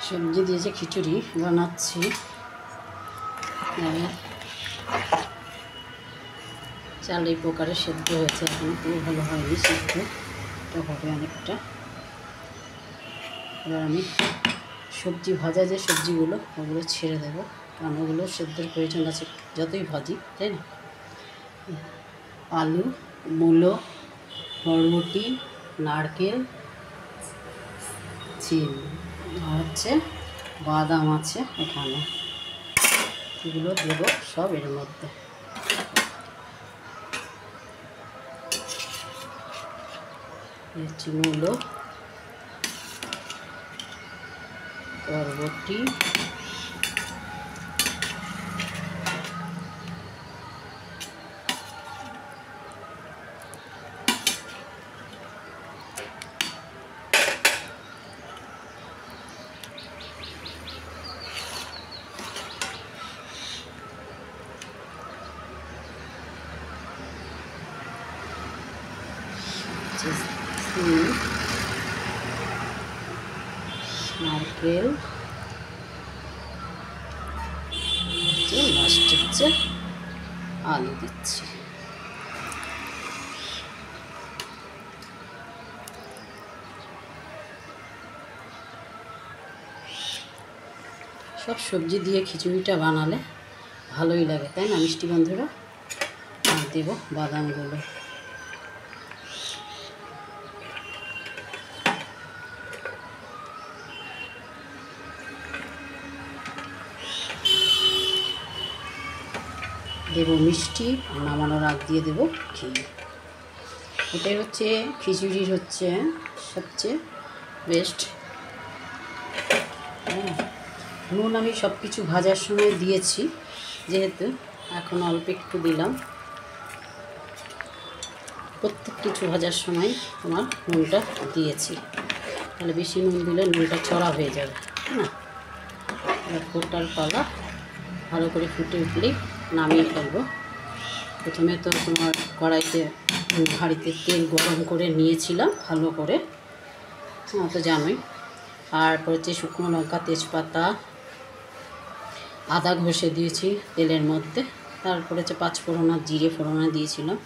সবজি দিয়ে যে খিচুড়ি বানাচ্ছি, চাল এই প্রকারে সেদ্ধ হয়েছে, এখনো পুরো ভালো হয়নি, সেদ্ধ তো হবে অনেকটা। এবার আমি সবজি ভাজা যে সবজিগুলো ওগুলো ছেড়ে দেবো, কারণ ওগুলো সেদ্ধের প্রয়োজন আছে যতই ভাজি, তাই না। আলু, মূলো, বরবটি, নারকেল, চিনি আর হচ্ছে বাদাম আছে এখানে, এগুলো দেবো সব এর মধ্যে। মূলো, বরবটি, নারকেল, লাস্ট হচ্ছে আলু দিচ্ছি। সব সবজি দিয়ে খিচুড়িটা বানালে ভালোই লাগে, তাই না মিষ্টি বন্ধুরা। আর দেব বাদামগুলো, দেব মিষ্টি, নামানোর আগ দিয়ে দেব ঘি। এটাই হচ্ছে খিচুড়ির হচ্ছে সবচেয়ে বেস্ট। নুন আমি সব কিছু ভাজার সময় দিয়েছি, যেহেতু এখন অল্প একটু দিলাম। প্রত্যেক কিছু ভাজার সময় তোমার নুনটা দিয়েছি, তাহলে বেশি নুন দিলে নুনটা চড়া হয়ে যাবে, না। এবার ফোটার পালা, ভালো করে ফুটে উঠলেই নামিয়ে ফেলবো। প্রথমে তো তোমার কড়াইতে হাঁড়িতে তেল গরম করে নিয়েছিলাম ভালো করে, তো জানোই। আর হচ্ছে শুকনো লঙ্কা, তেজপাতা, আদা ঘষে দিয়েছি তেলের মধ্যে। তারপরে হচ্ছে পাঁচফোড়ন আর জিরে ফোড়না দিয়েছিলাম।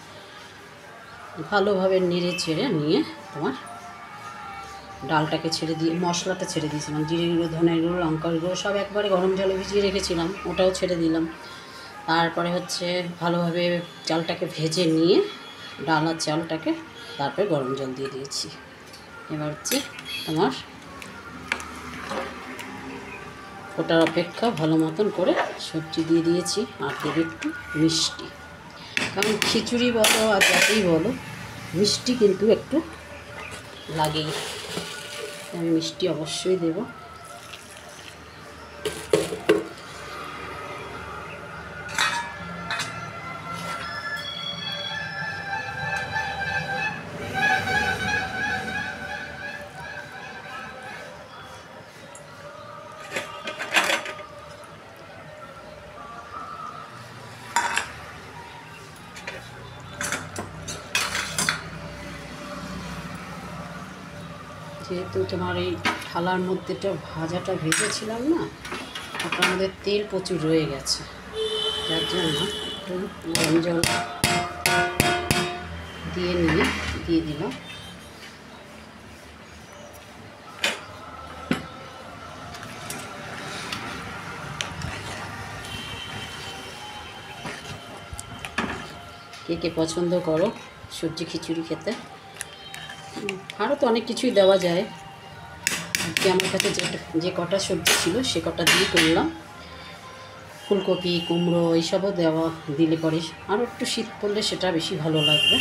ভালোভাবে নেড়ে ছেড়ে নিয়ে তোমার ডালটাকে ছেড়ে দিয়ে মশলাটা ছেড়ে দিয়েছিলাম, জিরে গুঁড়ো, ধনের গুঁড়ো, লঙ্কার গুঁড়ো সব একবারে গরম জলে ভিজিয়ে রেখেছিলাম, ওটাও ছেড়ে দিলাম। তারপরে হচ্ছে ভালোভাবে চালটাকে ভেজে নিয়ে ডাল আর চালটাকে তারপরে গরম জল দিয়ে দিয়েছি। এবার হচ্ছে তোমার ওটার অপেক্ষা ভালো মতন করে সবজি দিয়ে দিয়েছি, আর দেবে একটু মিষ্টি, কারণ খিচুড়ি বলো আর যাতেই বলো মিষ্টি কিন্তু একটু লাগেই, আমি মিষ্টি অবশ্যই দেব। যেহেতু তোমার এই থালার মধ্যেটা ভাজাটা ভেজেছিলাম না, ওটার মধ্যে তেল প্রচুর রয়ে গেছে, যার জন্য একটু গরম জল দিয়ে দিলাম। কে কে পছন্দ করো সবজি খিচুড়ি খেতে? আরও তো অনেক কিছুই দেওয়া যায়, আজকে আমার কাছে যে কটা সবজি ছিল সে কটা দিয়ে করলাম। ফুলকপি, কুমড়ো এইসবও দেওয়া দিলে পরে আরও একটু শীত পড়লে সেটা বেশি ভালো লাগবে।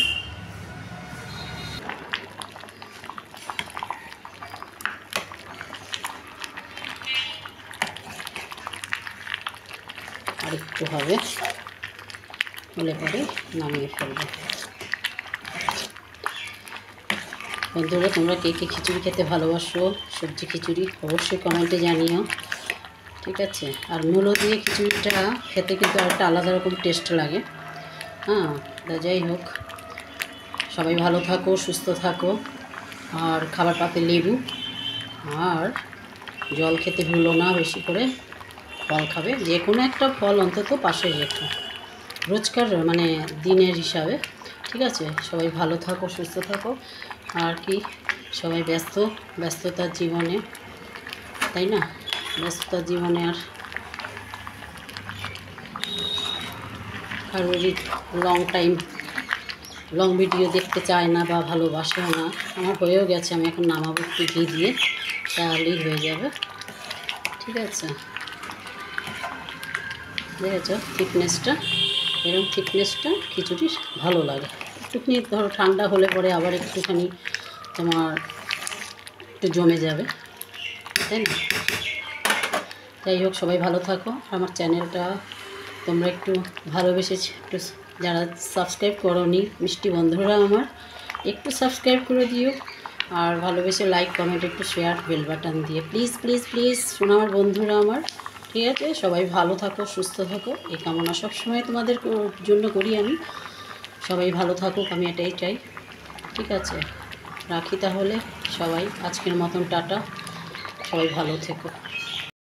আর একটু হবে, হলে পরে নামিয়ে ফেলবো। বন্ধুরা, তোমরা কে কে খিচুড়ি খেতে ভালোবাসো, সবজি খিচুড়ি, অবশ্যই কমেন্টে জানিও, ঠিক আছে। আর মূলো দিয়ে খিচুড়িটা খেতে কিন্তু একটা আলাদা রকম টেস্ট লাগে। যাই হোক, সবাই ভালো থাকো, সুস্থ থাকো, আর খাবার পাতে লেবু আর জল খেতে ভুলো না, বেশি করে ফল খাবে, যে কোনো একটা ফল অন্তত পাশে রেখো রোজকার মানে দিনের হিসাবে। ঠিক আছে, সবাই ভালো থাকো, সুস্থ থাকো। আর কি, সবাই ব্যস্ততার জীবনে, তাই না? ব্যস্ততার জীবনে আর লং ভিডিও দেখতে চায় না বা ভালোবাসেও না। আমার হয়েও গেছে, আমি এখন নামাবো একটু ঘি দিয়ে, তাহলেই হয়ে যাবে। ঠিক আছে, দেখেছ থিকনেসটা, এরকম থিকনেসটা খিচুড়ির ভালো লাগে। একটুখানি ধরো ঠান্ডা হলে পরে আবার একটুখানি তোমার একটু জমে যাবে, তাই না? যাই হোক, সবাই ভালো থাকো। আমার চ্যানেলটা তোমরা একটু ভালোবেসে, একটু যারা সাবস্ক্রাইব করোনি মিষ্টি বন্ধুরা আমার, একটু সাবস্ক্রাইব করে দিও। আর ভালোবেসে লাইক, কমেন্ট, একটু শেয়ার, বেল বাটন দিয়ে প্লিজ প্লিজ প্লিজ শোনো আমার বন্ধুরা আমার। ঠিক আছে, সবাই ভালো থাকো, সুস্থ থাকো, এই কামনা সবসময় তোমাদের জন্য করি আমি। সবাই ভালো থাকুক, আমি এটাই চাই। ঠিক আছে, রাখি তাহলে। সবাই আজকের মতন টাটা, সবাই ভালো থেকো।